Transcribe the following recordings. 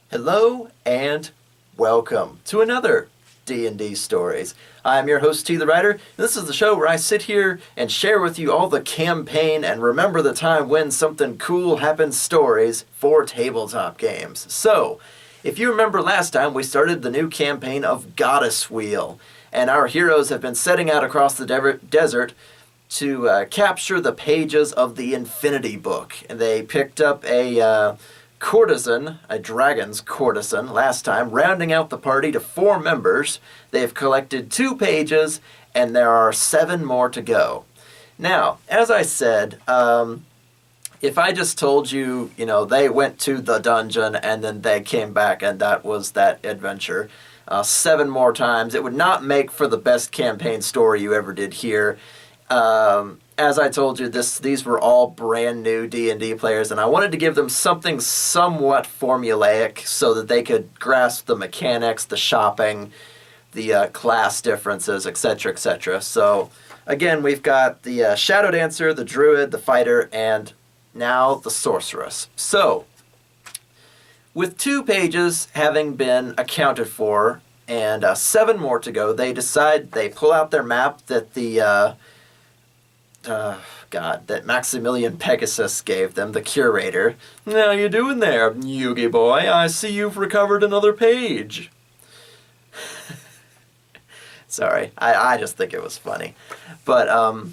Hello and welcome to another D&D Stories. I'm your host, TheWriter, and this is the show where I sit here and share with you all the campaign and remember the time when something cool happened stories for tabletop games. So, if you remember last time, we started the new campaign of Goddess Wheel, and our heroes have been setting out across the desert to capture the pages of the Infinity Book. And they picked up a courtesan, a dragon's courtesan, last time, rounding out the party to 4 members. They've collected 2 pages, and there are 7 more to go. Now, as I said, if I just told you, they went to the dungeon and then they came back and that was that adventure 7 more times, it would not make for the best campaign story you ever did hear. As I told you, these were all brand new D&D players, and I wanted to give them something somewhat formulaic so that they could grasp the mechanics, the shopping, the class differences, etc., etc. So, again, we've got the Shadow Dancer, the Druid, the Fighter, and now the Sorceress. So, with 2 pages having been accounted for and 7 more to go, they pull out their map that that Maximilian Pegasus gave them, the curator. How you doing there, Yugi boy? I see you've recovered another page. Sorry, I just think it was funny. But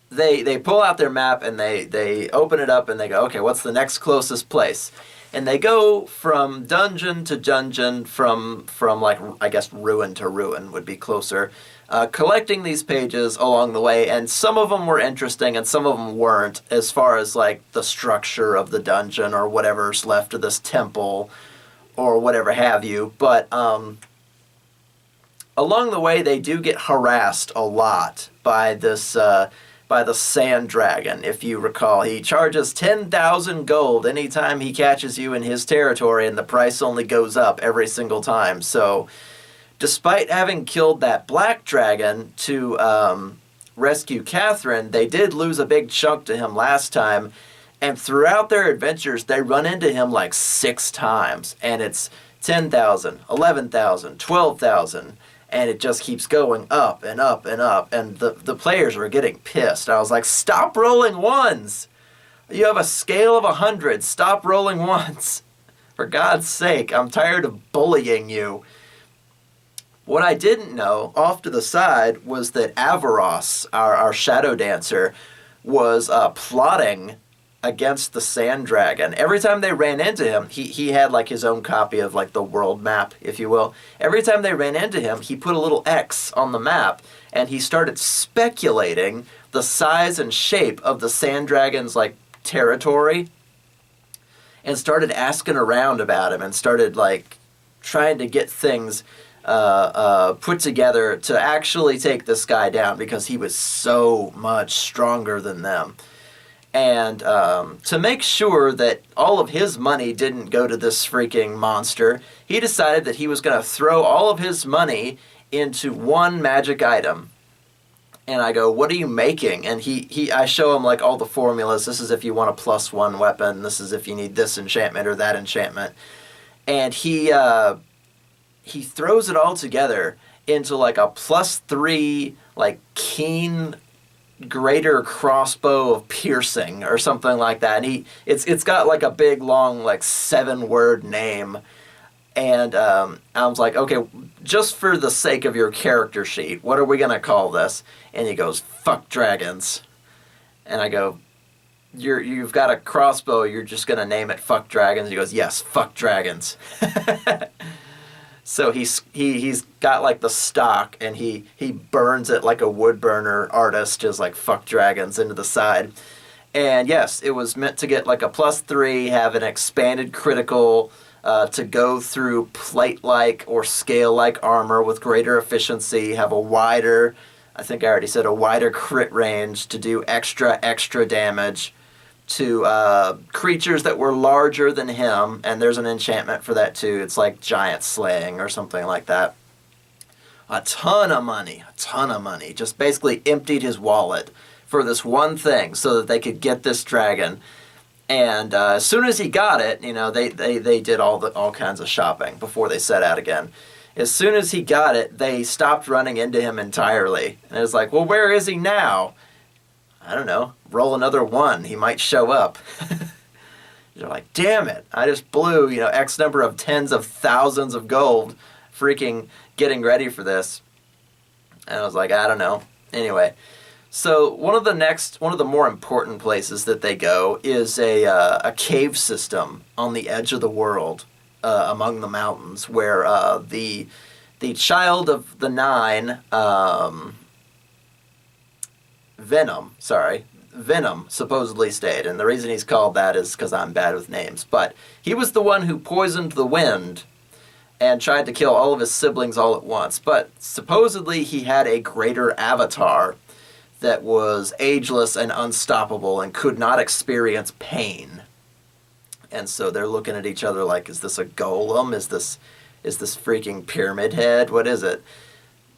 they pull out their map and they open it up and they go, okay, what's the next closest place? And they go from dungeon to dungeon, from like, I guess, ruin to ruin would be closer, collecting these pages along the way, and some of them were interesting and some of them weren't, as far as like the structure of the dungeon or whatever's left of this temple or whatever have you. But along the way, they do get harassed a lot by the sand dragon. If you recall, he charges 10,000 gold anytime he catches you in his territory, and the price only goes up every single time. So, despite having killed that black dragon to rescue Catherine, they did lose a big chunk to him last time, and throughout their adventures, they run into him like 6 times, and it's 10,000, 11,000, 12,000, and it just keeps going up and up and up, and the players are getting pissed. I was like, stop rolling ones! You have a scale of 100, stop rolling ones! For God's sake, I'm tired of bullying you. What I didn't know, off to the side, was that Avaros, our Shadow Dancer, was plotting against the Sand Dragon. Every time they ran into him, he had like his own copy of like the world map, if you will. Every time they ran into him, he put a little X on the map, and he started speculating the size and shape of the Sand Dragon's like territory, and started asking around about him, and started like trying to get things put together to actually take this guy down, because he was so much stronger than them. And to make sure that all of his money didn't go to this freaking monster, he decided that he was going to throw all of his money into one magic item. And I go, what are you making? And I show him like all the formulas. This is if you want a +1 weapon. This is if you need this enchantment or that enchantment. And he throws it all together into like a +3, like keen greater crossbow of piercing or something like that. And it's got like a big long like 7-word name. And I was like, okay, just for the sake of your character sheet, what are we gonna call this? And he goes, fuck dragons. And I go, you've got a crossbow, you're just gonna name it fuck dragons? He goes, yes, fuck dragons. So he's got like the stock, and he burns it like a wood burner artist, just like fuck dragons into the side. And yes, it was meant to get like a +3, have an expanded critical, to go through plate-like or scale-like armor with greater efficiency, have a wider, I think I already said, a wider crit range to do extra damage to creatures that were larger than him, and there's an enchantment for that too. It's like giant slaying or something like that. A ton of money. Just basically emptied his wallet for this one thing so that they could get this dragon. And as soon as he got it, they did all kinds of shopping before they set out again. As soon as he got it, they stopped running into him entirely. And it was like, well, where is he now? I don't know. Roll another 1. He might show up. You're like, damn it. I just blew, X number of tens of thousands of gold freaking getting ready for this. And I was like, I don't know. Anyway, so one of the more important places that they go is a cave system on the edge of the world, among the mountains, where the child of the 9, Venom supposedly stayed, and the reason he's called that is because I'm bad with names. But he was the one who poisoned the wind and tried to kill all of his siblings all at once. But supposedly he had a greater avatar that was ageless and unstoppable and could not experience pain. And so they're looking at each other like, is this a golem? Is this freaking pyramid head? What is it?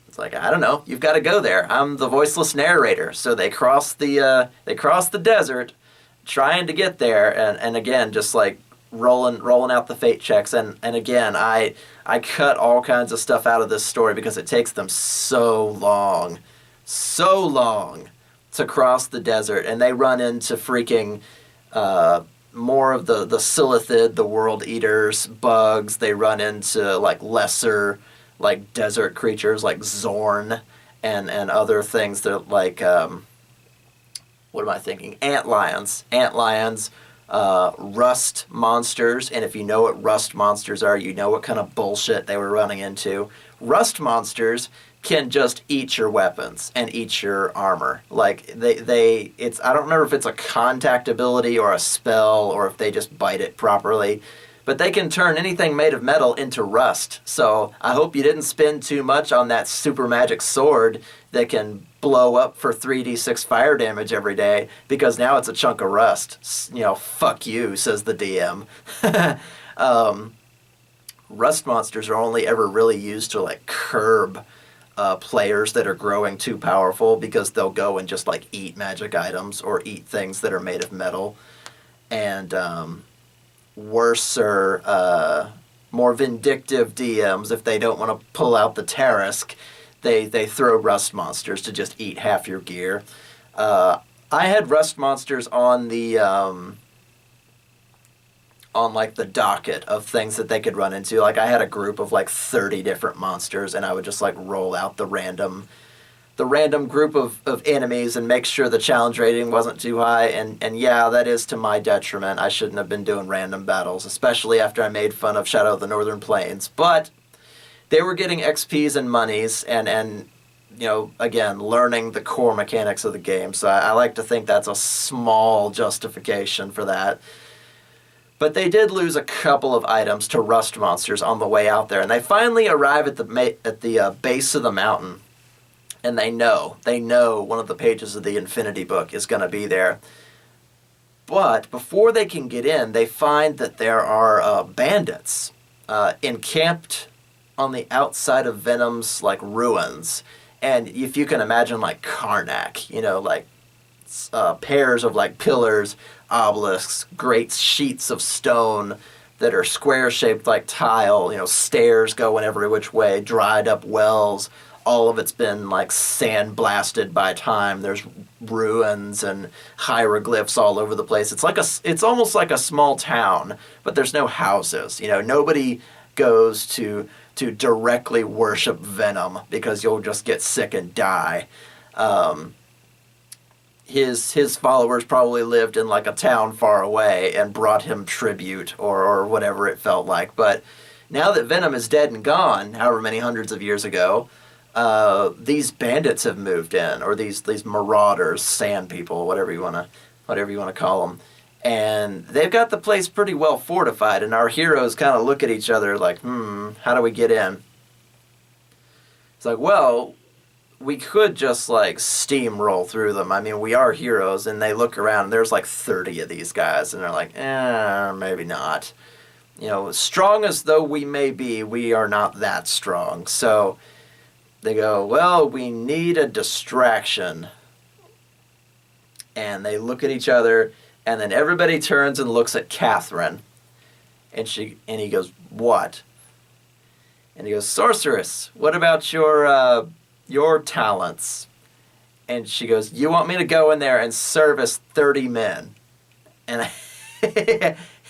It's like, I don't know. You've got to go there. I'm the voiceless narrator. So they cross the desert, trying to get there, and again, just like rolling out the fate checks, and again, I cut all kinds of stuff out of this story because it takes them so long to cross the desert, and they run into freaking more of the Silithid, the world eaters, bugs. They run into like lesser like desert creatures like Zorn and other things that like what am I thinking? Antlions, rust monsters, and if you know what rust monsters are, you know what kind of bullshit they were running into. Rust monsters can just eat your weapons and eat your armor. Like it's I don't remember if it's a contact ability or a spell or if they just bite it properly. But they can turn anything made of metal into rust. So I hope you didn't spend too much on that super magic sword that can blow up for 3d6 fire damage every day, because now it's a chunk of rust. Fuck you, says the DM. Rust monsters are only ever really used to like curb players that are growing too powerful, because they'll go and just like eat magic items or eat things that are made of metal. And worser, more vindictive DMs, if they don't want to pull out the Tarisk, they throw rust monsters to just eat half your gear. I had rust monsters on the on like the docket of things that they could run into. Like I had a group of like 30 different monsters, and I would just like roll out the random group of enemies and make sure the challenge rating wasn't too high. And yeah, that is to my detriment. I shouldn't have been doing random battles, especially after I made fun of Shadow of the Northern Plains. But they were getting XPs and monies and again, learning the core mechanics of the game. So I like to think that's a small justification for that. But they did lose a couple of items to rust monsters on the way out there. And they finally arrive at the base of the mountain. And they know one of the pages of the Infinity Book is going to be there. But before they can get in, they find that there are bandits encamped on the outside of Venom's like ruins. And if you can imagine like Karnak, like pairs of like pillars, obelisks, great sheets of stone that are square-shaped like tile, stairs going every which way, dried up wells. All of it's been like sandblasted by time. There's ruins and hieroglyphs all over the place. It's almost like a small town, but there's no houses. Nobody goes to directly worship Venom because you'll just get sick and die. His followers probably lived in like a town far away and brought him tribute or whatever it felt like. But now that Venom is dead and gone, however many hundreds of years ago, these bandits have moved in, or these marauders, sand people, whatever you want to call them, and they've got the place pretty well fortified. And our heroes kind of look at each other like, how do we get in? It's like, well, we could just like steamroll through them. I mean, we are heroes, and they look around, and there's like 30 of these guys, and they're like, maybe not. Strong as though we may be, we are not that strong. So they go, well, we need a distraction. And they look at each other, And then everybody turns and looks at Catherine. And he goes, "What?" And he goes, "Sorceress, what about your talents?" And she goes, "You want me to go in there and service 30 men?" And,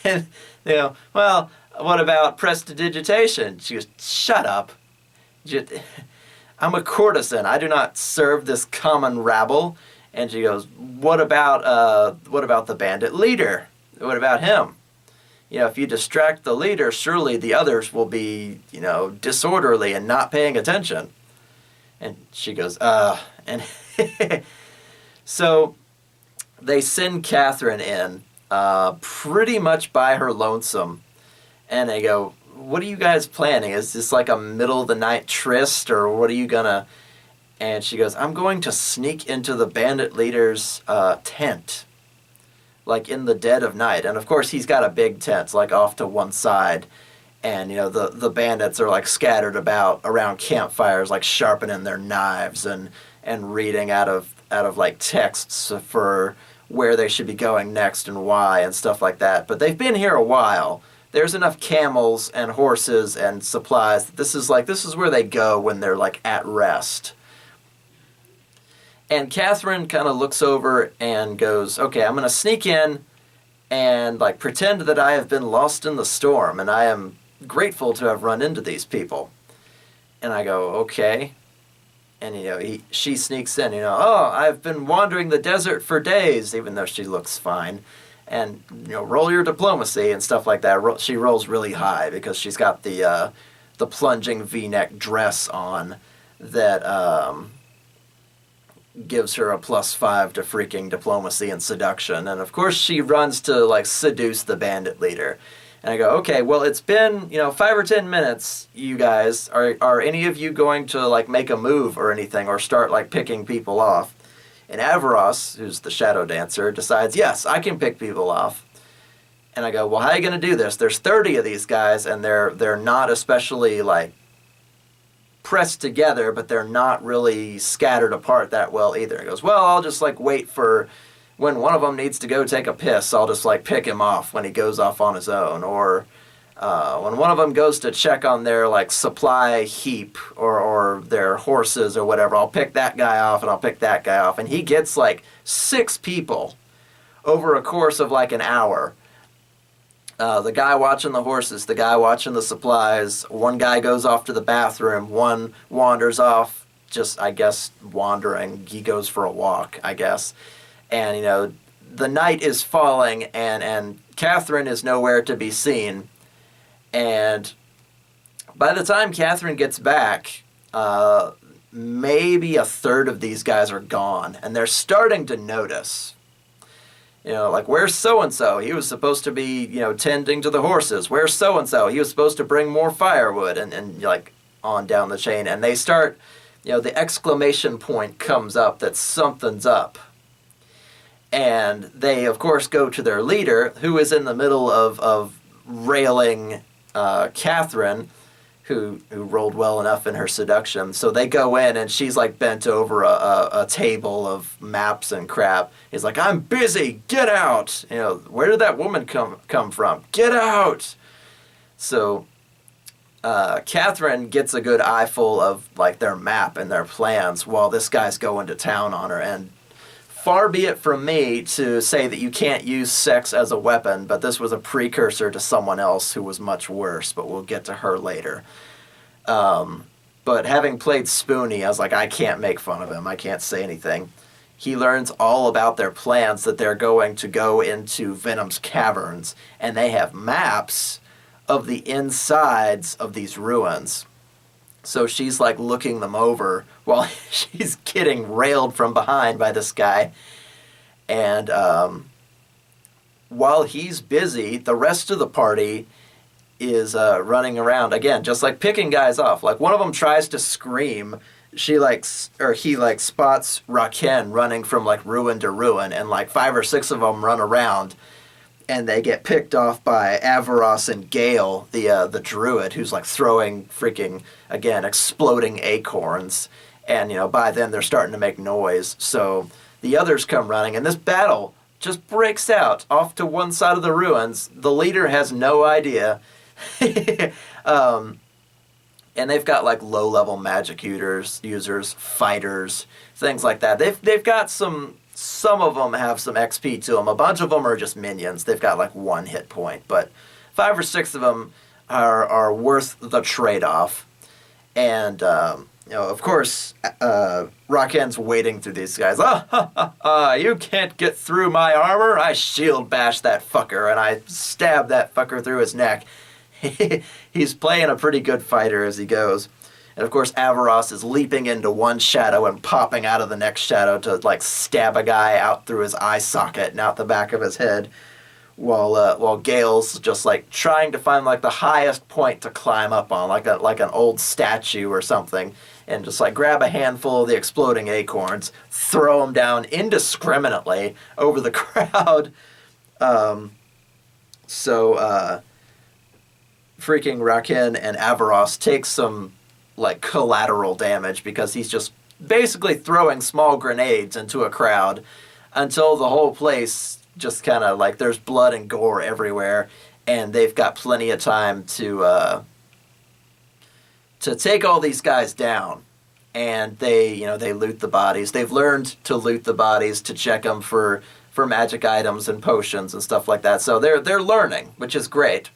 and well, what about prestidigitation? She goes, "Shut up. I'm a courtesan. I do not serve this common rabble." And she goes, what about the bandit leader? What about him? If you distract the leader, surely the others will be, disorderly and not paying attention." And she goes, And so they send Catherine in, pretty much by her lonesome. And they go, "What are you guys planning? Is this like a middle of the night tryst, or what are you gonna..." And she goes, "I'm going to sneak into the bandit leader's tent, like in the dead of night." And of course, he's got a big tent, like off to one side. And, the bandits are like scattered about around campfires, like sharpening their knives and reading out of like texts for where they should be going next and why and stuff like that. But they've been here a while. There's enough camels and horses and supplies that this is where they go when they're like at rest. And Catherine kind of looks over and goes, "Okay, I'm going to sneak in and like pretend that I have been lost in the storm and I am grateful to have run into these people." And I go, "Okay." And she sneaks in, "Oh, I've been wandering the desert for days," even though she looks fine. And roll your diplomacy and stuff like that. She rolls really high because she's got the plunging V-neck dress on that gives her a +5 to freaking diplomacy and seduction. And of course she runs to like seduce the bandit leader. And I go, "Okay, well, it's been 5 or 10 minutes. You guys, are any of you going to like make a move or anything, or start like picking people off?" And Avaros, who's the shadow dancer, decides, "Yes, I can pick people off." And I go, "Well, how are you going to do this? There's 30 of these guys, and they're not especially like pressed together, but they're not really scattered apart that well either." He goes, "Well, I'll just like wait for when one of them needs to go take a piss. I'll just like pick him off when he goes off on his own, or when one of them goes to check on their like supply heap or their horses or whatever, I'll pick that guy off and I'll pick that guy off." And he gets like 6 people over a course of like an hour. The guy watching the horses, the guy watching the supplies, one guy goes off to the bathroom, one wanders off, just, I guess, wandering. He goes for a walk, I guess. And, the night is falling, and Catherine is nowhere to be seen. And by the time Catherine gets back, maybe a third of these guys are gone, and they're starting to notice. Like, "Where's so-and-so? He was supposed to be, tending to the horses. Where's so-and-so? He was supposed to bring more firewood," and like, on down the chain. And they start, the exclamation point comes up that something's up. And they, of course, go to their leader, who is in the middle of railing Catherine, who rolled well enough in her seduction. So they go in, and she's like bent over a table of maps and crap. He's like, "I'm busy, get out!" "Where did that woman come from? Get out!" So Catherine gets a good eyeful of like their map and their plans while this guy's going to town on her. And far be it from me to say that you can't use sex as a weapon, but this was a precursor to someone else who was much worse, but we'll get to her later. But having played Spoonie, I was like, I can't make fun of him. I can't say anything. He learns all about their plans, that they're going to go into Venom's caverns, and they have maps of the insides of these ruins. So she's like looking them over while she's getting railed from behind by this guy. And while he's busy, the rest of the party is running around again, just like picking guys off. Like one of them tries to scream. He spots Raken running from like ruin to ruin, and like 5 or 6 of them run around. And they get picked off by Avaros and Gale, the druid, who's like throwing freaking, again, exploding acorns. And, by then they're starting to make noise. So the others come running, and this battle just breaks out off to one side of the ruins. The leader has no idea. And they've got like low-level magic users, fighters, things like that. They've got some of them have some XP to them. A bunch of them are just minions. They've got like 1 hit point, but 5 or 6 of them are worth the trade-off. And of course, Raken's wading through these guys. You can't get through my armor. I shield bash that fucker, and I stab that fucker through his neck. He's playing a pretty good fighter as he goes. And of course, Avaros is leaping into one shadow and popping out of the next shadow to like stab a guy out through his eye socket and out the back of his head, while Gale's just like trying to find like the highest point to climb up on, like an old statue or something, and just like grab a handful of the exploding acorns, throw them down indiscriminately over the crowd. Freaking Raken and Avaros take some like collateral damage because he's just basically throwing small grenades into a crowd until the whole place just kind of like there's blood and gore everywhere, and they've got plenty of time to take all these guys down. And they loot the bodies. They've learned to loot the bodies, to check them for magic items and potions and stuff like that. So they're learning, which is great.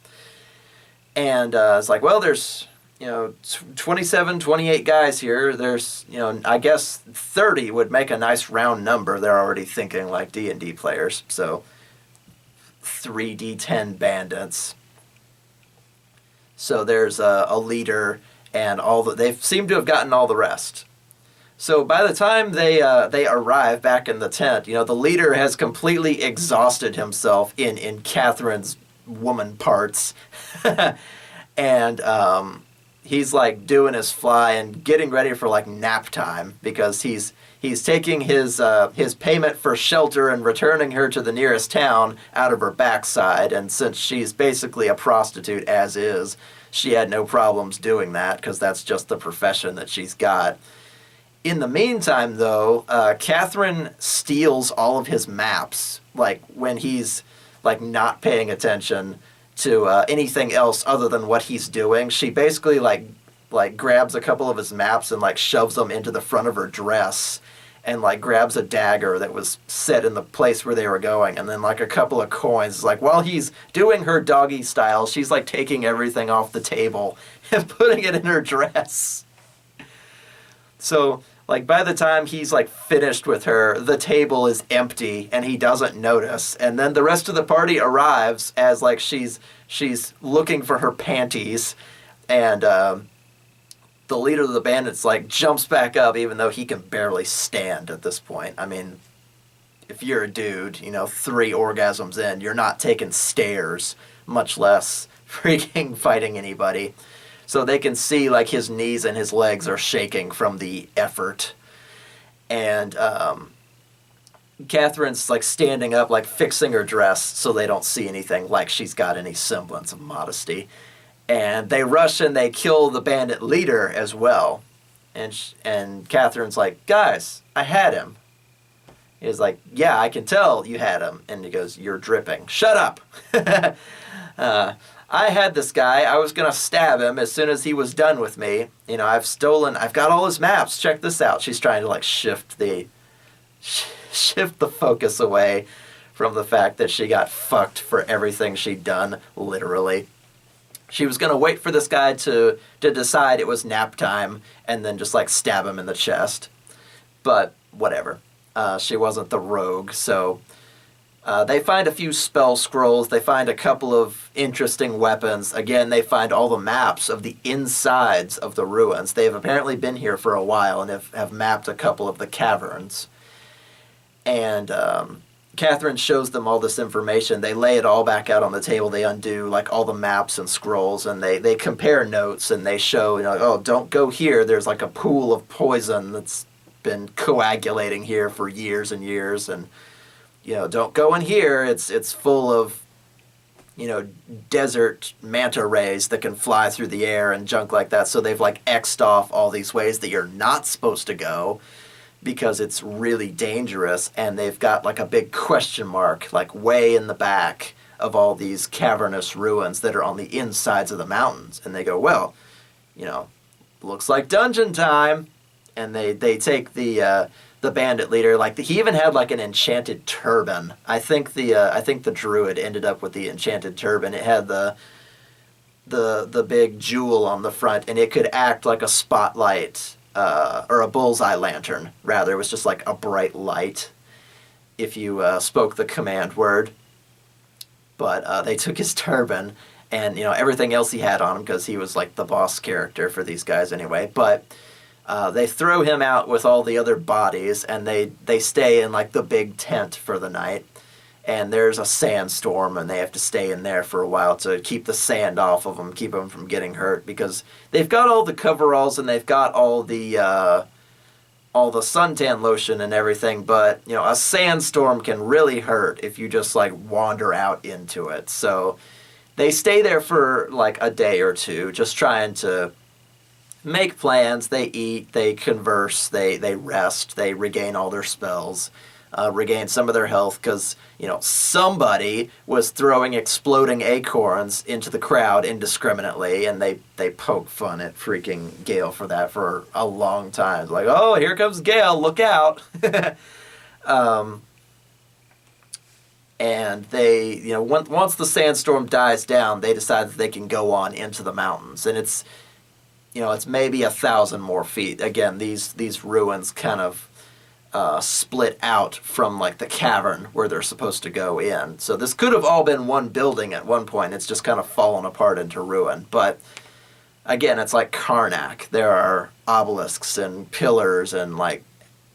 And it's like, well, there's 27, 28 guys here. There's I guess 30 would make a nice round number. They're already thinking like D&D players. So 3d10 bandits. So there's a leader and they seem to have gotten all the rest. So by the time they arrive back in the tent, the leader has completely exhausted himself in Catherine's woman parts. And he's like doing his fly and getting ready for like nap time because he's taking his payment for shelter and returning her to the nearest town out of her backside. And since she's basically a prostitute as is, she had no problems doing that because that's just the profession that she's got. In the meantime, though, Catherine steals all of his maps, like when he's like not paying attention to anything else other than what he's doing. She basically like grabs a couple of his maps and like shoves them into the front of her dress, and like grabs a dagger that was set in the place where they were going, and then like a couple of coins. Like while he's doing her doggy style, she's like taking everything off the table and putting it in her dress. So like by the time he's like finished with her, the table is empty and he doesn't notice. And then the rest of the party arrives as like she's looking for her panties, and the leader of the bandits like jumps back up even though he can barely stand at this point. I mean, if you're a dude, 3 orgasms in, you're not taking stairs, much less freaking fighting anybody. So they can see like his knees and his legs are shaking from the effort. And Catherine's like standing up, like fixing her dress so they don't see anything, like she's got any semblance of modesty. And they rush and they kill the bandit leader as well. And Catherine's like, guys, I had him. He's like, yeah, I can tell you had him. And he goes, you're dripping. Shut up. I had this guy. I was going to stab him as soon as he was done with me. I've got all his maps. Check this out. She's trying to like shift the focus away from the fact that she got fucked for everything she'd done, literally. She was going to wait for this guy to decide it was nap time and then just like stab him in the chest. But whatever. She wasn't the rogue, so they find a few spell scrolls. They find a couple of interesting weapons. Again, they find all the maps of the insides of the ruins. They've apparently been here for a while and have mapped a couple of the caverns. And Catherine shows them all this information. They lay it all back out on the table. They undo like all the maps and scrolls, and they compare notes, and they show, oh, don't go here. There's like a pool of poison that's been coagulating here for years and years, and don't go in here. It's full of, desert manta rays that can fly through the air and junk like that. So they've like X'd off all these ways that you're not supposed to go. because it's really dangerous, and they've got like a big question mark like way in the back of all these cavernous ruins that are on the insides of the mountains. And they go, well, you know, looks like dungeon time. And they take the bandit leader, like he even had like an enchanted turban. I think the druid ended up with the enchanted turban. It had the big jewel on the front, and it could act like a spotlight, or a bullseye lantern rather. It was just like a bright light if you spoke the command word. But they took his turban and, you know, everything else he had on him, because he was like the boss character for these guys anyway. But they throw him out with all the other bodies, and they stay in like the big tent for the night. And there's a sandstorm, and they have to stay in there for a while to keep the sand off of them, keep them from getting hurt, because they've got all the coveralls and they've got all the suntan lotion and everything. But, you know, a sandstorm can really hurt if you just like wander out into it. So they stay there for like a day or two, just trying to make plans. They eat, they converse, they rest, they regain all their spells, regain some of their health, because, you know, somebody was throwing exploding acorns into the crowd indiscriminately, and they poke fun at freaking Gale for that for a long time. Like, oh, here comes Gale, look out. And they, you know, once the sandstorm dies down, they decide that they can go on into the mountains. And it's, you know, it's maybe 1,000 more feet. Again, these ruins kind of split out from like the cavern where they're supposed to go in. So this could have all been one building at one point. It's just kind of fallen apart into ruin. But again, it's like Karnak. There are obelisks and pillars and, like,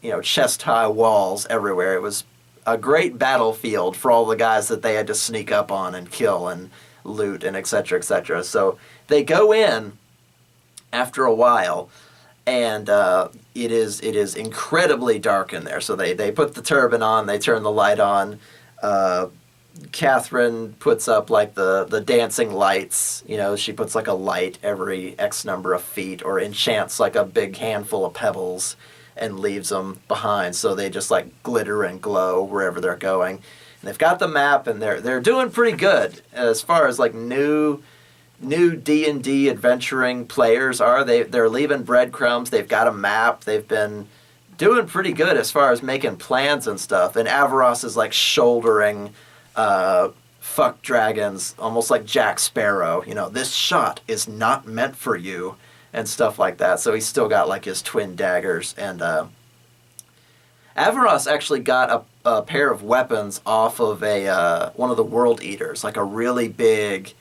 you know, chest-high walls everywhere. It was a great battlefield for all the guys that they had to sneak up on and kill and loot and et cetera, et cetera. So they go in after a while, and it is incredibly dark in there. So they put the turban on, they turn the light on. Catherine puts up like the dancing lights. You know, she puts like a light every X number of feet, or enchants like a big handful of pebbles and leaves them behind, so they just like glitter and glow wherever they're going. And they've got the map, and they're doing pretty good as far as like new D&D adventuring players are. They're leaving breadcrumbs. They've got a map. They've been doing pretty good as far as making plans and stuff. And Avaros is like shouldering fuck dragons, almost like Jack Sparrow. You know, this shot is not meant for you, and stuff like that. So he's still got like his twin daggers. And Avaros actually got a pair of weapons off of one of the World Eaters, like a really big,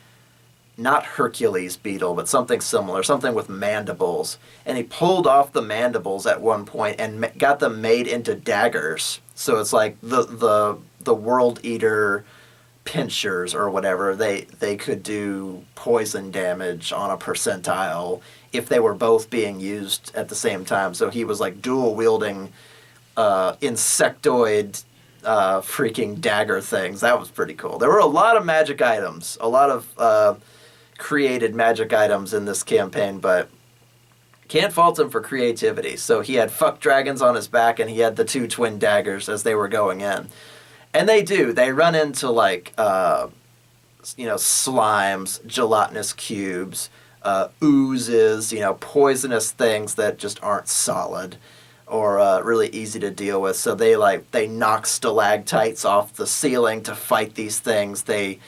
not Hercules beetle, but something similar, something with mandibles. And he pulled off the mandibles at one point and got them made into daggers. So it's like the World Eater pinchers or whatever. They could do poison damage on a percentile if they were both being used at the same time. So he was like dual wielding insectoid freaking dagger things. That was pretty cool. There were a lot of magic items, a lot of created magic items in this campaign, but can't fault him for creativity. So he had fuck dragons on his back, and he had the two twin daggers as they were going in. And they run into like slimes, gelatinous cubes, oozes, poisonous things that just aren't solid or really easy to deal with. So they knock stalactites off the ceiling to fight these things. They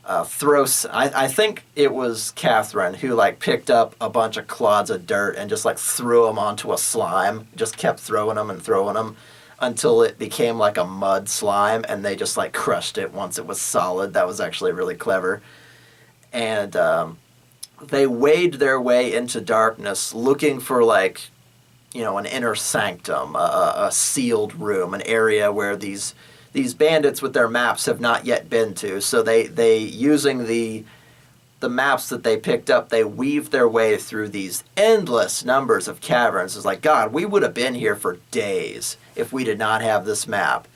I think it was Catherine who picked up a bunch of clods of dirt and just threw them onto a slime. Just kept throwing them until it became like a mud slime, and they just crushed it once it was solid. That was actually really clever. And they wade their way into darkness looking for an inner sanctum, a sealed room, an area where these bandits with their maps have not yet been to. So they using the maps that they picked up, they weave their way through these endless numbers of caverns. It's like, God, we would have been here for days if we did not have this map.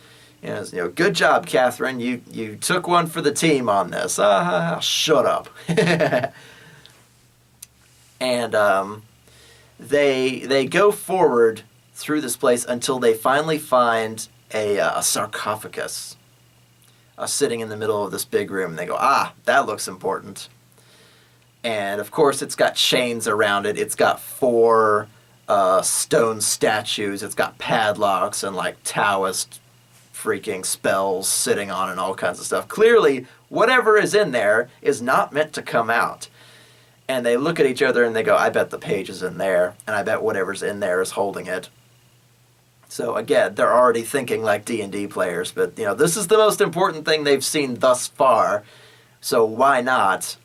Good job, Catherine. You took one for the team on this. Shut up. And they go forward through this place until they finally find a sarcophagus sitting in the middle of this big room. And they go, that looks important. And, of course, it's got chains around it. It's got 4 stone statues. It's got padlocks and, like, Taoist freaking spells sitting on and all kinds of stuff. Clearly, whatever is in there is not meant to come out. And they look at each other and they go, I bet the page is in there, and I bet whatever's in there is holding it. So again, they're already thinking like D&D players, but this is the most important thing they've seen thus far, so why not?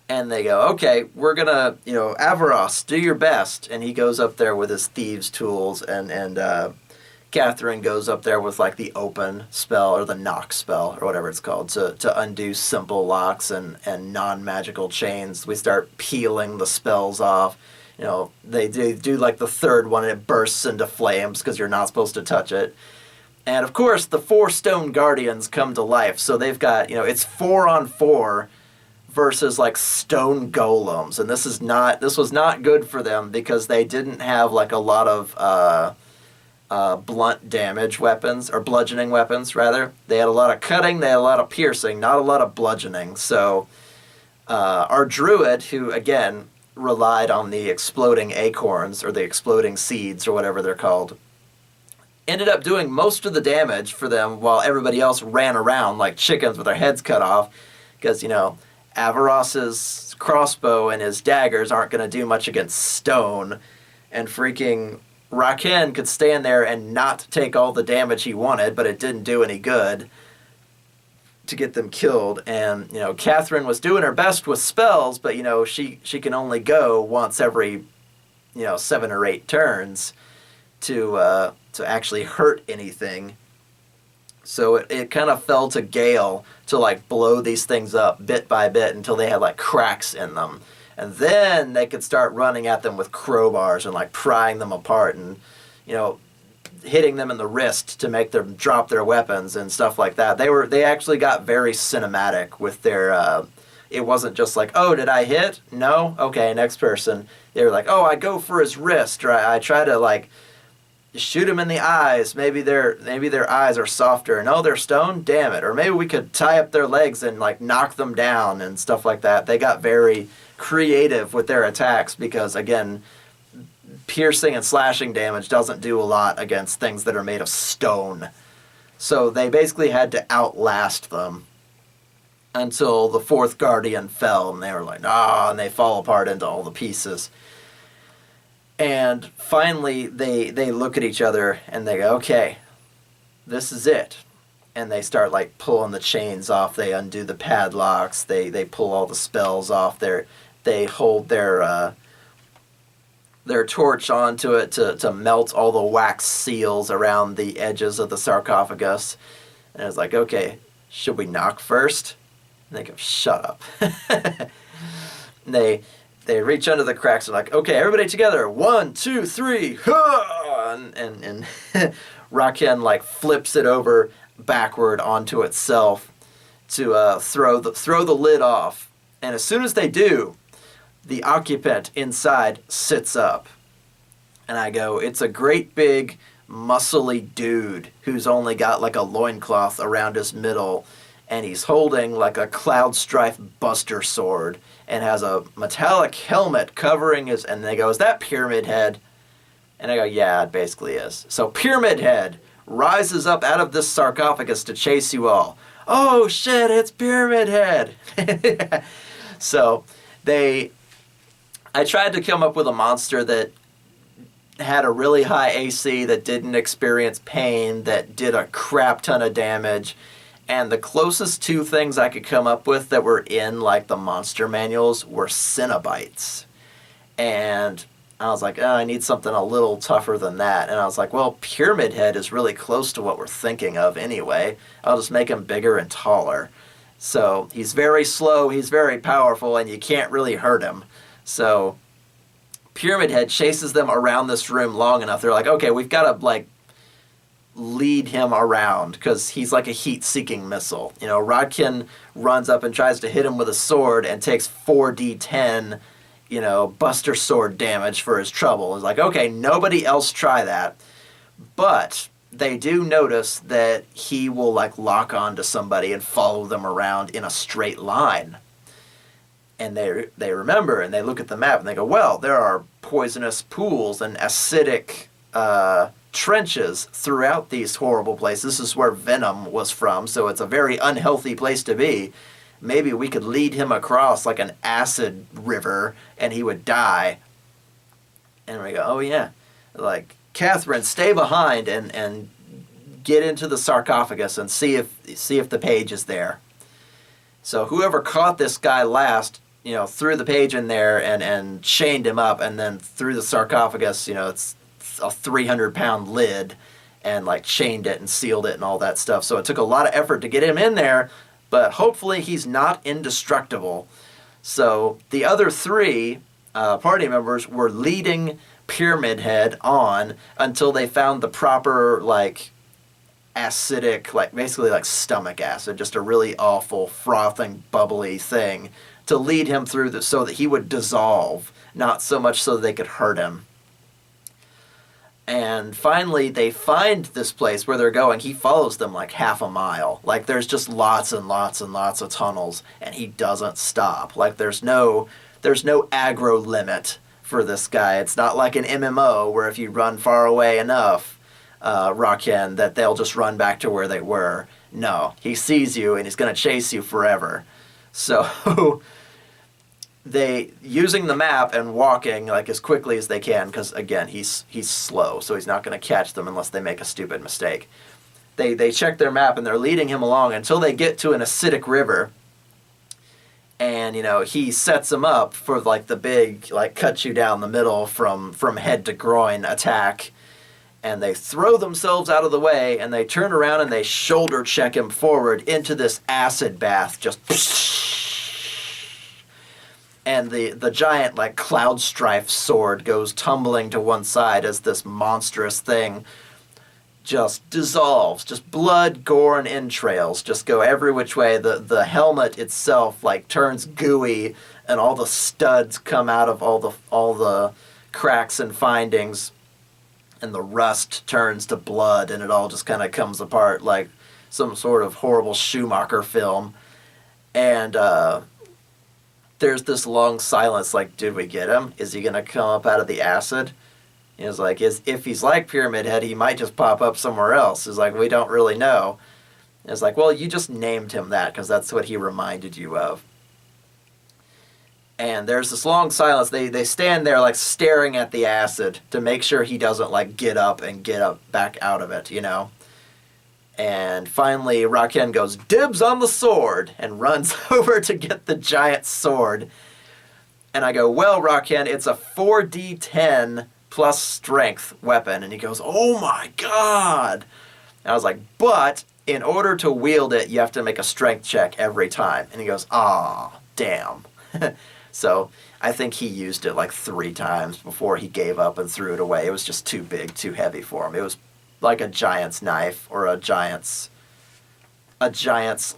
And they go, okay, we're gonna, Avaros, do your best. And he goes up there with his thieves' tools, and Catherine goes up there with like the open spell or the knock spell or whatever it's called to undo simple locks and non-magical chains. We start peeling the spells off. They do like the third one and it bursts into flames because you're not supposed to touch it. And of course the 4 stone guardians come to life. So they've got, it's 4-on-4 versus like stone golems. And this was not good for them because they didn't have like a lot of blunt damage weapons, or bludgeoning weapons rather. They had a lot of cutting, they had a lot of piercing, not a lot of bludgeoning. So our druid, who again relied on the exploding acorns or the exploding seeds or whatever they're called, ended up doing most of the damage for them while everybody else ran around like chickens with their heads cut off because Avaros's crossbow and his daggers aren't going to do much against stone, and freaking Raken could stand there and not take all the damage he wanted, but it didn't do any good to get them killed. And, Catherine was doing her best with spells, but, she can only go once every, 7 or 8 turns to actually hurt anything. So it kind of fell to Gale to, like, blow these things up bit by bit until they had, like, cracks in them. And then they could start running at them with crowbars and, like, prying them apart and, hitting them in the wrist to make them drop their weapons and stuff like that. They actually got very cinematic with their, it wasn't just like, oh, did I hit? No? Okay, next person. They were like, oh, I go for his wrist, or I try to, like, shoot him in the eyes. Maybe their eyes are softer. No, they're stone? Damn it. Or maybe we could tie up their legs and, like, knock them down and stuff like that. They got very creative with their attacks because, again, piercing and slashing damage doesn't do a lot against things that are made of stone. So they basically had to outlast them until the 4th guardian fell, and they were like, and they fall apart into all the pieces. And finally they look at each other and they go, okay, this is it. And they start, like, pulling the chains off. They undo the padlocks. They pull all the spells off. They hold their torch onto it to melt all the wax seals around the edges of the sarcophagus. And it's like, okay, should we knock first? And they go, shut up. They reach under the cracks and like, okay, everybody together. 1, 2, 3. And Raken, like, flips it over backward onto itself to throw the lid off. And as soon as they do, the occupant inside sits up. And I go, it's a great big muscly dude who's only got like a loincloth around his middle, and he's holding like a cloud strife buster sword and has a metallic helmet covering his, and they go, is that Pyramid Head? And I go, yeah, it basically is. So Pyramid Head rises up out of this sarcophagus to chase you all. Oh shit, it's Pyramid Head. So I tried to come up with a monster that had a really high AC, that didn't experience pain, that did a crap ton of damage. And the closest 2 things I could come up with that were in, like, the monster manuals were Cenobites. And I was like, I need something a little tougher than that. And I was like, well, Pyramid Head is really close to what we're thinking of anyway. I'll just make him bigger and taller. So he's very slow, he's very powerful, and you can't really hurt him. So Pyramid Head chases them around this room long enough. They're like, okay, we've got to, like, lead him around because he's like a heat-seeking missile. Rodkin runs up and tries to hit him with a sword and takes 4d10 Buster Sword damage for his trouble. It's like, okay, nobody else try that. But they do notice that he will like lock on to somebody and follow them around in a straight line. And they remember and they look at the map and they go, well, there are poisonous pools and acidic trenches throughout these horrible places. This is where Venom was from, so it's a very unhealthy place to be. Maybe we could lead him across like an acid river and he would die. And we go, oh yeah. Like, Catherine, stay behind and get into the sarcophagus and see if the page is there. So whoever caught this guy last, threw the page in there and chained him up, and then threw the sarcophagus, it's a 300-pound lid, and like chained it and sealed it and all that stuff. So it took a lot of effort to get him in there, but hopefully he's not indestructible. So the other three party members were leading Pyramid Head on until they found the proper like acidic, like basically like stomach acid, just a really awful frothing bubbly thing to lead him through so that he would dissolve, not so much so that they could hurt him. And finally, they find this place where they're going. He follows them like half a mile. Like, there's just lots and lots and lots of tunnels, and he doesn't stop. Like, there's no aggro limit for this guy. It's not like an MMO where if you run far away enough, Raken, that they'll just run back to where they were. No, he sees you, and he's going to chase you forever. So they, using the map and walking like as quickly as they can, because again, he's slow, so he's not going to catch them unless they make a stupid mistake. They check their map and they're leading him along until they get to an acidic river, and he sets them up for like the big like cut you down the middle from head to groin attack, and they throw themselves out of the way and they turn around and they shoulder check him forward into this acid bath, just. And the giant, like, Cloud Strife sword goes tumbling to one side as this monstrous thing just dissolves. Just blood, gore, and entrails just go every which way. The helmet itself, like, turns gooey, and all the studs come out of all the cracks and findings, and the rust turns to blood, and it all just kind of comes apart like some sort of horrible Schumacher film. And, there's this long silence, like, did we get him? Is he going to come up out of the acid? It's like, if he's like Pyramid Head, he might just pop up somewhere else. It's like, we don't really know. It's like, well, you just named him that because that's what he reminded you of. And there's this long silence. They stand there, like, staring at the acid to make sure he doesn't, like, get up back out of it, And finally, Raken goes, dibs on the sword, and runs over to get the giant sword. And I go, well, Raken, it's a 4d10 plus strength weapon. And he goes, oh my god. And I was like, but in order to wield it, you have to make a strength check every time. And he goes, ah, damn. So I think he used it like 3 times before he gave up and threw it away. It was just too big, too heavy for him. It was like a giant's knife or a giant's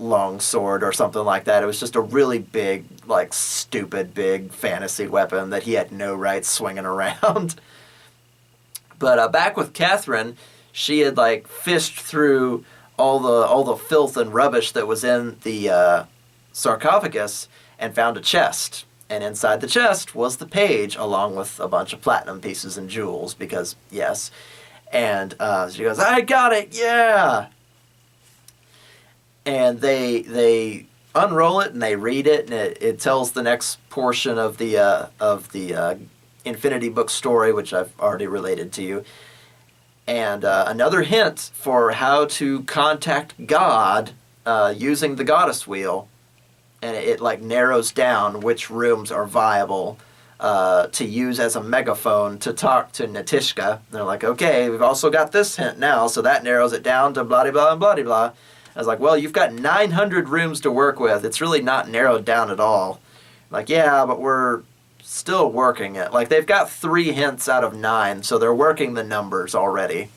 long sword or something like that. It was just a really big, like, stupid big fantasy weapon that he had no right swinging around. But back with Catherine, she had like fished through all the filth and rubbish that was in the sarcophagus and found a chest. And inside the chest was the page, along with a bunch of platinum pieces and jewels, because yes. And she goes, I got it, yeah! And they unroll it and they read it, and it tells the next portion of the Infinity Book story, which I've already related to you. And another hint for how to contact God using the Goddess Wheel. And it like narrows down which rooms are viable to use as a megaphone to talk to Natishka. And they're like, okay, we've also got this hint now, so that narrows it down to blah, blah, and blah, blah. I was like, well, you've got 900 rooms to work with. It's really not narrowed down at all. Like, yeah, but we're still working it. Like, they've got 3 hints out of 9, so they're working the numbers already.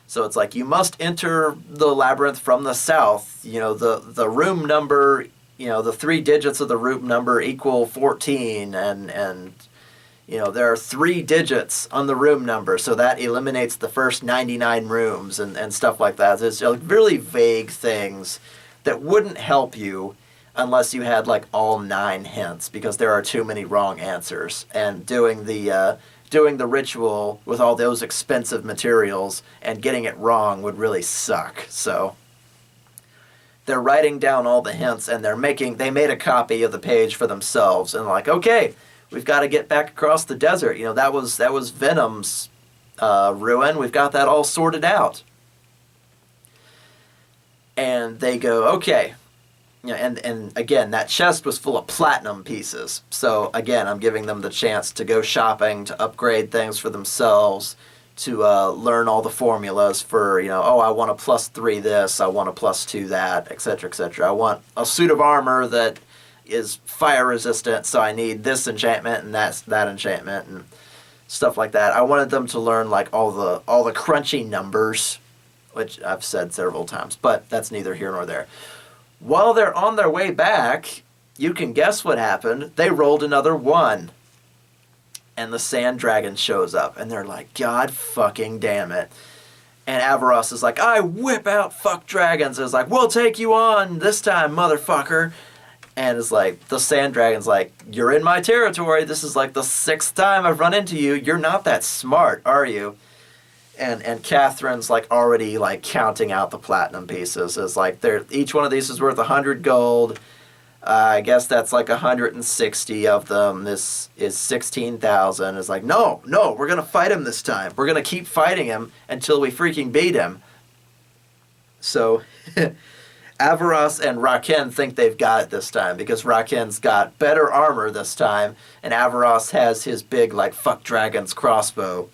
So it's like, you must enter the labyrinth from the south. You know, the room number, the 3 digits of the room number equal 14, and there are 3 digits on the room number, so that eliminates the first 99 rooms and stuff like that. It's really vague things that wouldn't help you unless you had like all 9 hints, because there are too many wrong answers. And doing the ritual with all those expensive materials and getting it wrong would really suck. So they're writing down all the hints, and they made a copy of the page for themselves, and like, okay, we've got to get back across the desert. That was Venom's ruin. We've got that all sorted out. And they go, okay. And again, that chest was full of platinum pieces. So again, I'm giving them the chance to go shopping, to upgrade things for themselves, to learn all the formulas for, I want a +3 this, I want a +2 that, etc., etc. I want a suit of armor that is fire resistant, so I need this enchantment and that enchantment and stuff like that. I wanted them to learn like all the crunchy numbers, which I've said several times, but that's neither here nor there. While they're on their way back, you can guess what happened. They rolled another 1. And the sand dragon shows up, and they're like, God fucking damn it. And Avaros is like, I whip out fuck dragons. It's like, we'll take you on this time, motherfucker. And it's like, the sand dragon's like, you're in my territory. This is like the 6th time I've run into you. You're not that smart, are you? And Catherine's like already like counting out the platinum pieces. It's like each one of these is worth 100 gold. I guess that's like 160 of them. This is 16,000. It's like, no, we're going to fight him this time. We're going to keep fighting him until we freaking beat him. So Avaros and Raken think they've got it this time, because Raken's got better armor this time, and Avaros has his big like fuck dragons crossbow.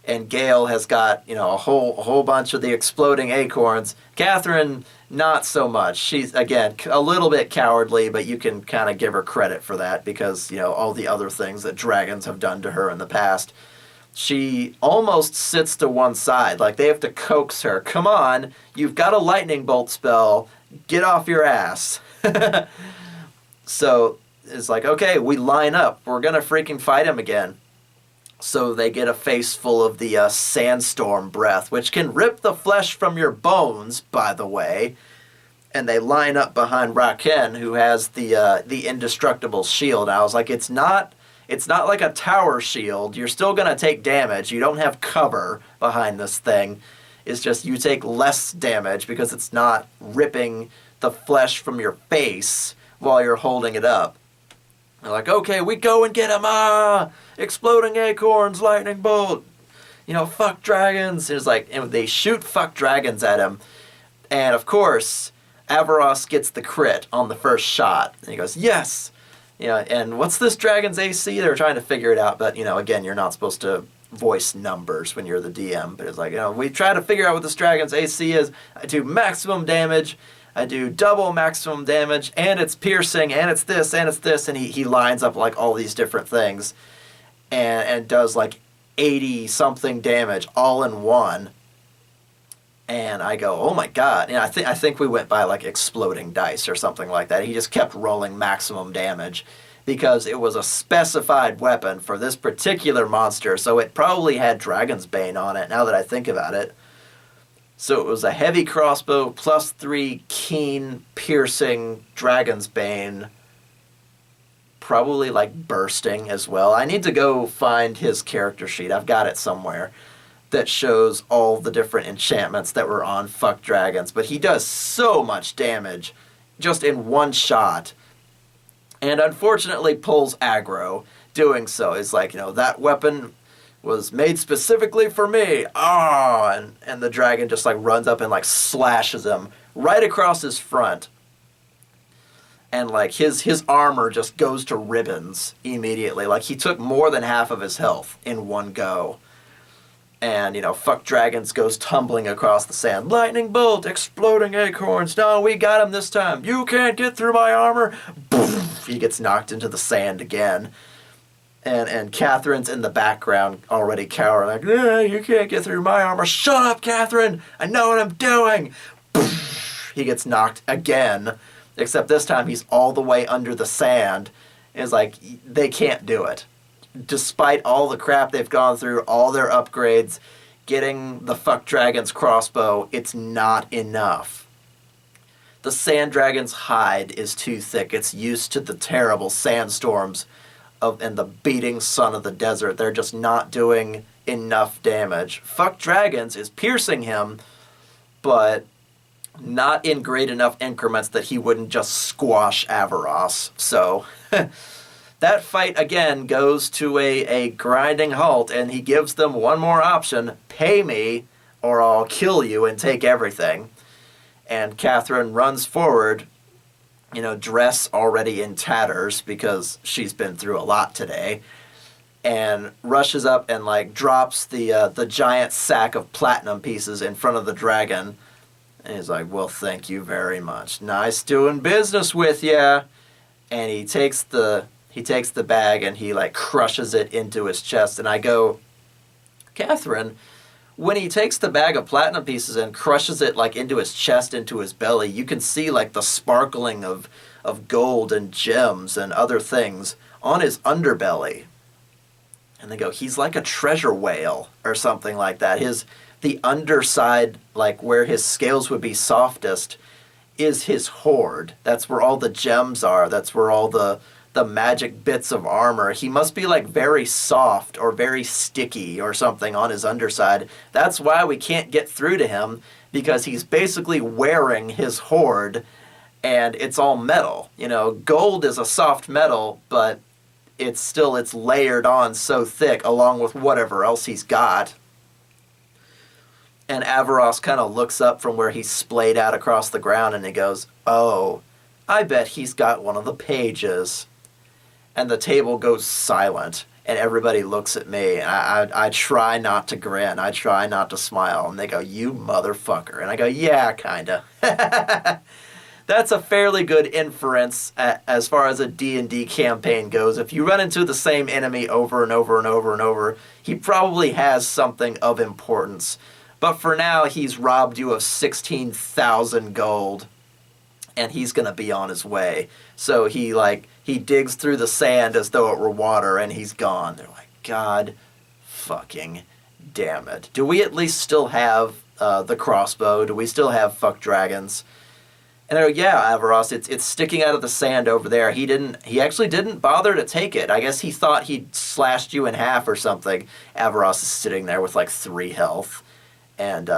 And Gale has got, a whole bunch of the exploding acorns. Catherine, not so much. She's, again, a little bit cowardly, but you can kind of give her credit for that because, all the other things that dragons have done to her in the past. She almost sits to one side. Like, they have to coax her. Come on, you've got a lightning bolt spell. Get off your ass. So it's like, okay, we line up. We're going to freaking fight him again. So they get a face full of the sandstorm breath, which can rip the flesh from your bones, by the way. And they line up behind Raken, who has the indestructible shield. And I was like, it's not like a tower shield. You're still going to take damage. You don't have cover behind this thing. It's just you take less damage because it's not ripping the flesh from your face while you're holding it up. They're like, okay, we go and get him. Exploding acorns, lightning bolt. Fuck dragons. It's like, and they shoot fuck dragons at him. And of course, Avaros gets the crit on the first shot. And he goes, yes. And what's this dragon's AC? They're trying to figure it out. But, again, you're not supposed to voice numbers when you're the DM. But it's like, we try to figure out what this dragon's AC is. I do maximum damage. I do double maximum damage, and it's piercing, and it's this, and he lines up like all these different things, and does like 80-something damage all in one. And I go, oh my god! I think we went by like exploding dice or something like that. He just kept rolling maximum damage because it was a specified weapon for this particular monster, so it probably had Dragon's Bane on it. Now that I think about it. So it was a heavy crossbow, +3 keen, piercing, Dragon's Bane. Probably like bursting as well. I need to go find his character sheet. I've got it somewhere. That shows all the different enchantments that were on fuck dragons. But he does so much damage just in one shot. And unfortunately pulls aggro doing so. It's like, that weapon was made specifically for me. And the dragon just like runs up and like slashes him right across his front. And like his armor just goes to ribbons immediately. Like he took more than half of his health in one go. And, fuck dragons goes tumbling across the sand. Lightning bolt, exploding acorns. No, we got him this time. You can't get through my armor. Boom, he gets knocked into the sand again. And Catherine's in the background already cowering, like, you can't get through my armor. Shut up, Catherine! I know what I'm doing! He gets knocked again except this time he's all the way under the sand. It's like, they can't do it. Despite all the crap they've gone through, all their upgrades, getting the fuck dragon's crossbow, it's not enough. The sand dragon's hide is too thick. It's used to the terrible sandstorms and the beating sun of the desert. They're just not doing enough damage. Fuck dragons is piercing him, but not in great enough increments that he wouldn't just squash Avaros. So that fight again goes to a grinding halt, and he gives them one more option: pay me or I'll kill you and take everything. And Catherine runs forward, dress already in tatters because she's been through a lot today, and rushes up and drops the giant sack of platinum pieces in front of the dragon. And he's like, well, thank you very much. Nice doing business with ya. And he takes the bag and he crushes it into his chest. And I go, Catherine, when he takes the bag of platinum pieces and crushes it into his chest, into his belly, you can see the sparkling of gold and gems and other things on his underbelly. And they go, he's like a treasure whale or something like that. The underside, where his scales would be softest, is his hoard. That's where all the gems are. That's where all the magic bits of armor. He must be very soft or very sticky or something on his underside. That's why we can't get through to him, because he's basically wearing his hoard, and it's all metal. Gold is a soft metal, but it's layered on so thick along with whatever else he's got. And Avaros kind of looks up from where he's splayed out across the ground, and he goes, oh, I bet he's got one of the pages. And the table goes silent, and everybody looks at me. I try not to grin. I try not to smile. And they go, you motherfucker. And I go, yeah, kinda. That's a fairly good inference as far as a D&D campaign goes. If you run into the same enemy over and over and over and over, he probably has something of importance. But for now, he's robbed you of 16,000 gold, and he's going to be on his way. So he digs through the sand as though it were water, and he's gone. They're like, God fucking damn it. Do we at least still have the crossbow? Do we still have fuck dragons? And I go, yeah, Avaros, it's sticking out of the sand over there. He actually didn't bother to take it. I guess he thought he'd slashed you in half or something. Avaros is sitting there with 3 health. And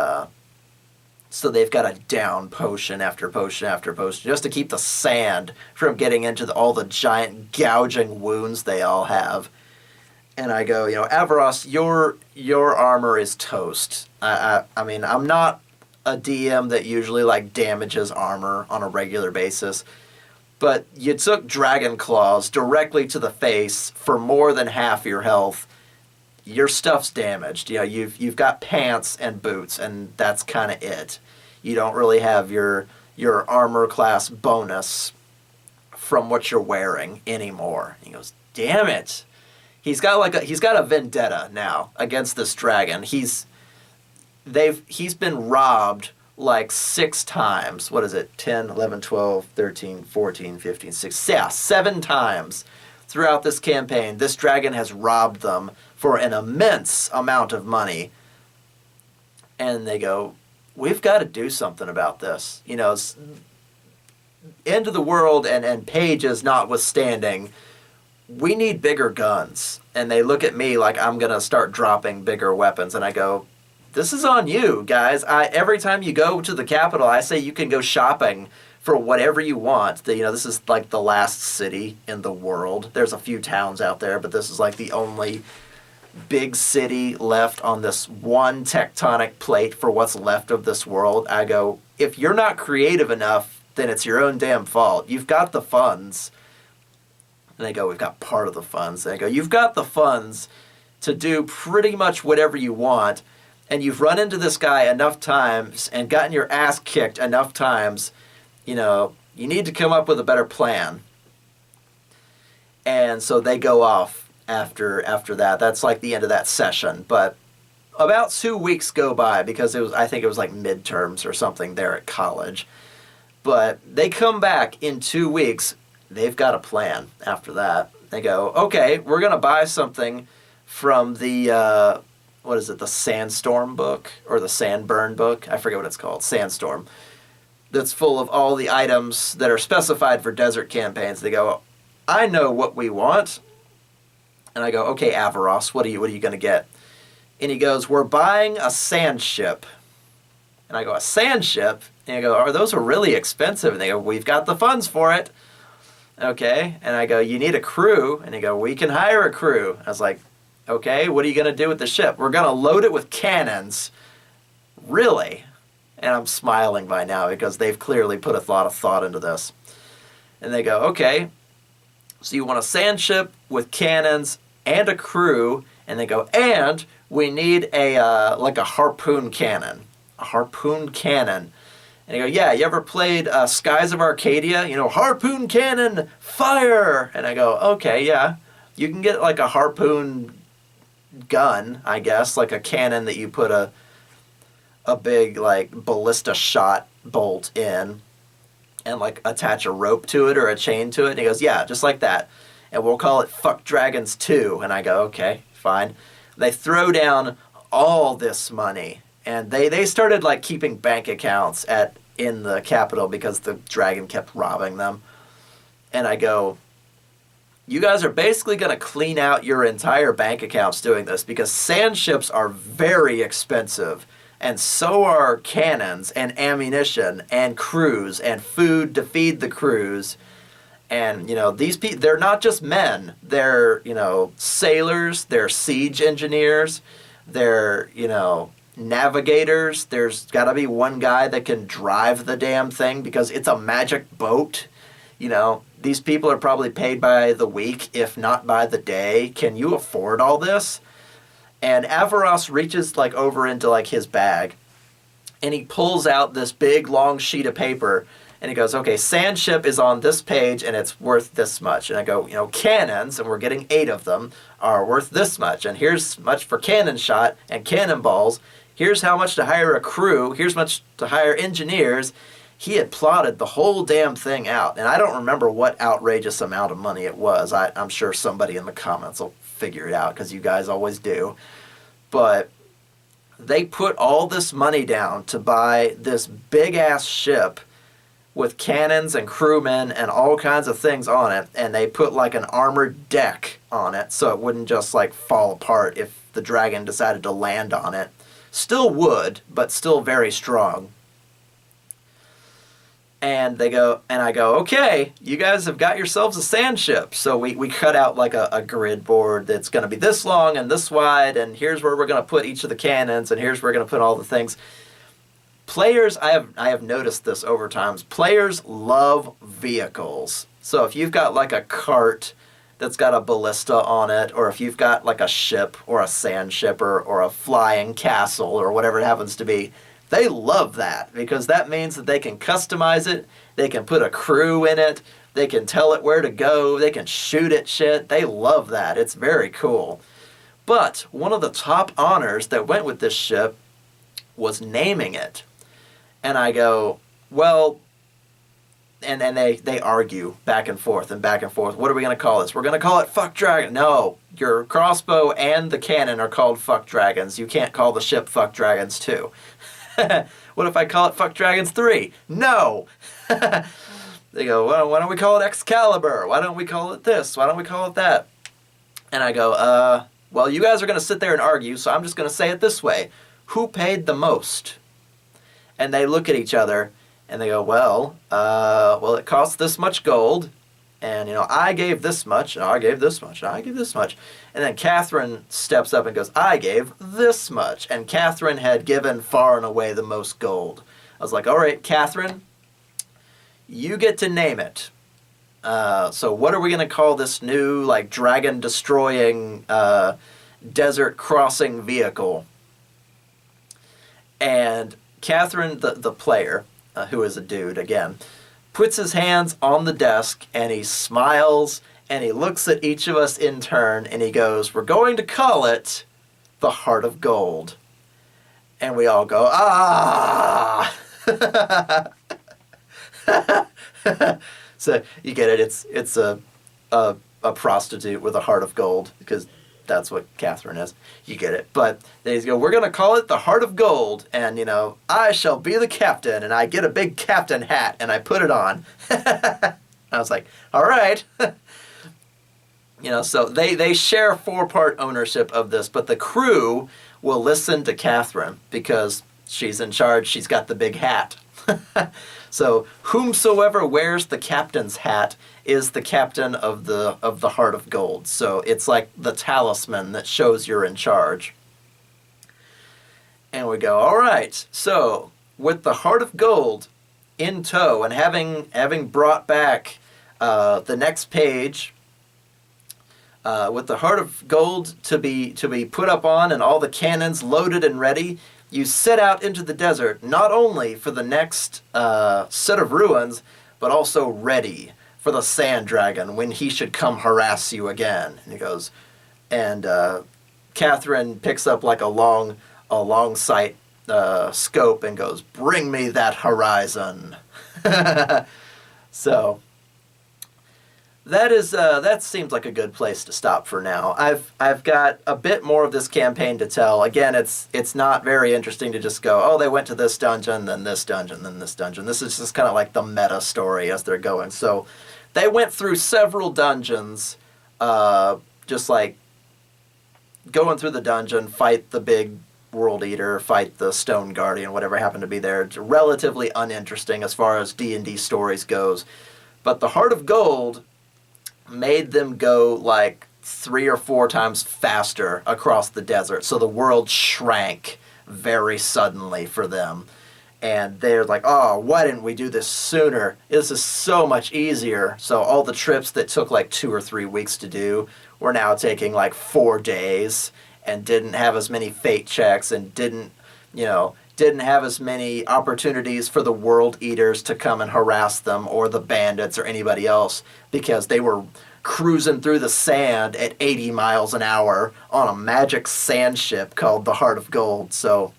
so they've got to down potion after potion after potion just to keep the sand from getting into all the giant gouging wounds they all have. And I go, Avaros, your armor is toast. I mean, I'm not a DM that usually damages armor on a regular basis, but you took dragon claws directly to the face for more than half your health. Your stuff's damaged. You've got pants and boots, and that's kind of it. You don't really have your armor class bonus from what you're wearing anymore. He goes, damn it. He's got a vendetta now against this dragon. He's been robbed 6 times. What is it? 10, 11, 12, 13, 14, 15, 16. Yeah, 7 times throughout this campaign. This dragon has robbed them for an immense amount of money. And they go, we've got to do something about this. End of the world and pages notwithstanding, we need bigger guns. And they look at me like I'm going to start dropping bigger weapons. And I go, this is on you, guys. Every time you go to the capital, I say you can go shopping for whatever you want. This is the last city in the world. There's a few towns out there, but this is the only big city left on this one tectonic plate for what's left of this world. I go, if you're not creative enough, then it's your own damn fault. You've got the funds. And they go, we've got part of the funds. And I go, you've got the funds to do pretty much whatever you want, and you've run into this guy enough times and gotten your ass kicked enough times, you need to come up with a better plan. And so they go off after that. That's the end of that session. But about 2 weeks go by, because I think it was midterms or something there at college. But they come back in 2 weeks. They've got a plan after that. They go, okay, we're going to buy something from the, what is it, the Sandstorm book? Or the Sandburn book? I forget what it's called. Sandstorm. That's full of all the items that are specified for desert campaigns. They go, I know what we want. And I go, okay, Avaros, what are you going to get? And he goes, we're buying a sand ship. And I go, a sand ship? And I go, oh, those are really expensive. And they go, we've got the funds for it. Okay. And I go, you need a crew. And they go, we can hire a crew. I was like, okay, what are you going to do with the ship? We're going to load it with cannons. Really? And I'm smiling by now because they've clearly put a lot of thought into this. And they go, okay, so you want a sand ship with cannons and a crew. And they go, and we need a like a harpoon cannon. A harpoon cannon. And I go, yeah, you ever played Skies of Arcadia? You know, harpoon cannon, fire! And I go, okay, yeah. You can get like a harpoon gun, I guess, like a cannon that you put a big like ballista shot bolt in and like attach a rope to it or a chain to it. And he goes, yeah, just like that. And we'll call it Fuck Dragons 2. And I go, okay, fine. They throw down all this money. And they started like keeping bank accounts in the capital because the dragon kept robbing them. And I go, you guys are basically going to clean out your entire bank accounts doing this because sand ships are very expensive. And so are cannons and ammunition and crews and food to feed the crews. And, you know, these people, they're not just men. They're, you know, sailors. They're siege engineers. They're, you know, navigators. There's got to be one guy that can drive the damn thing because it's a magic boat. You know, these people are probably paid by the week, if not by the day. Can you afford all this? And Avaros reaches like over into like his bag and he pulls out this big long sheet of paper and he goes, okay, sand ship is on this page and it's worth this much. And I go, you know, cannons, and we're getting 8 of them, are worth this much. And here's much for cannon shot and cannonballs. Here's how much to hire a crew. Here's much to hire engineers. He had plotted the whole damn thing out. And I don't remember what outrageous amount of money it was. I'm sure somebody in the comments will figure it out because you guys always do. But they put all this money down to buy this big-ass ship with cannons and crewmen and all kinds of things on it. And they put like an armored deck on it so it wouldn't just like fall apart if the dragon decided to land on it. Still would, but still very strong. And they go, and I go, okay, you guys have got yourselves a sand ship. So we cut out like a grid board that's going to be this long and this wide, and here's where we're going to put each of the cannons, and here's where we're going to put all the things. Players, I have noticed this over time. Players love vehicles. So if you've got like a cart that's got a ballista on it, or if you've got like a ship or a sand ship or a flying castle or whatever it happens to be, they love that because that means that they can customize it, they can put a crew in it, they can tell it where to go, they can shoot at shit. They love that. It's very cool. But one of the top honors that went with this ship was naming it. And I go, well, and they argue back and forth and back and forth. What are we going to call this? We're going to call it Fuck Dragon. No, your crossbow and the cannon are called Fuck Dragons. You can't call the ship Fuck Dragons 2. What if I call it Fuck Dragons 3? No! They go, well, why don't we call it Excalibur? Why don't we call it this? Why don't we call it that? And I go, well, you guys are going to sit there and argue, so I'm just going to say it this way. Who paid the most? And they look at each other, and they go, well, it costs this much gold, and, you know, I gave this much, and I gave this much, and I gave this much. And then Catherine steps up and goes, I gave this much. And Catherine had given far and away the most gold. I was like, all right, Catherine, you get to name it. So what are we going to call this new, like, dragon-destroying, desert-crossing vehicle? And Catherine, the player, who is a dude, again, puts his hands on the desk, and he smiles, and he looks at each of us in turn, and he goes, we're going to call it the Heart of Gold. And we all go, ah! So you get it. It's a prostitute with a heart of gold, because that's what Catherine is. You get it. But they go, we're going to call it the Heart of Gold, and, I shall be the captain, and I get a big captain hat, and I put it on. I was like, all right. So they share 4-part ownership of this, but the crew will listen to Catherine because she's in charge. She's got the big hat. So whomsoever wears the captain's hat is the captain of the Heart of Gold. So it's like the talisman that shows you're in charge. And we go, all right. So with the Heart of Gold in tow, and having brought back the next page, with the Heart of Gold to be put up on and all the cannons loaded and ready, you set out into the desert, not only for the next set of ruins, but also ready for the sand dragon when he should come harass you again. And he goes, and Catherine picks up like a long sight scope and goes, "Bring me that horizon." So that seems like a good place to stop for now. I've got a bit more of this campaign to tell. Again, it's not very interesting to just go, oh, they went to this dungeon, then this dungeon, then this dungeon. This is just kind of like the meta story as they're going. So they went through several dungeons, just like going through the dungeon, fight the big World Eater, fight the Stone Guardian, whatever happened to be there. It's relatively uninteresting as far as D&D stories goes. But the Heart of Gold made them go like 3 or 4 times faster across the desert. So the world shrank very suddenly for them. And they're like, oh, why didn't we do this sooner? This is so much easier. So all the trips that took like 2 or 3 weeks to do were now taking like 4 days, and didn't have as many fate checks, and didn't have as many opportunities for the World Eaters to come and harass them, or the bandits or anybody else, because they were cruising through the sand at 80 miles an hour on a magic sand ship called the Heart of Gold. So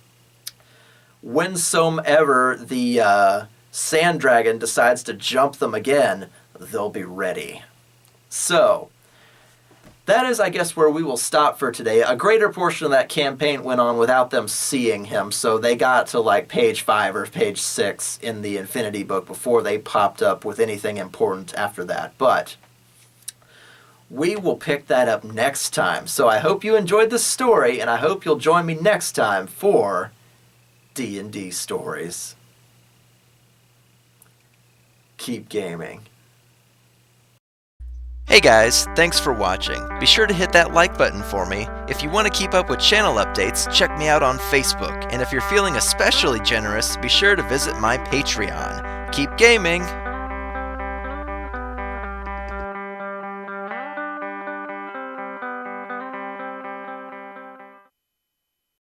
whensoever the sand dragon decides to jump them again, they'll be ready. So that is, I guess, where we will stop for today. A greater portion of that campaign went on without them seeing him, so they got to like page 5 or page 6 in the Infinity Book before they popped up with anything important after that. But we will pick that up next time. So I hope you enjoyed this story, and I hope you'll join me next time for D&D Stories. Keep gaming. Hey guys, thanks for watching. Be sure to hit that like button for me. If you want to keep up with channel updates, check me out on Facebook. And if you're feeling especially generous, be sure to visit my Patreon. Keep gaming!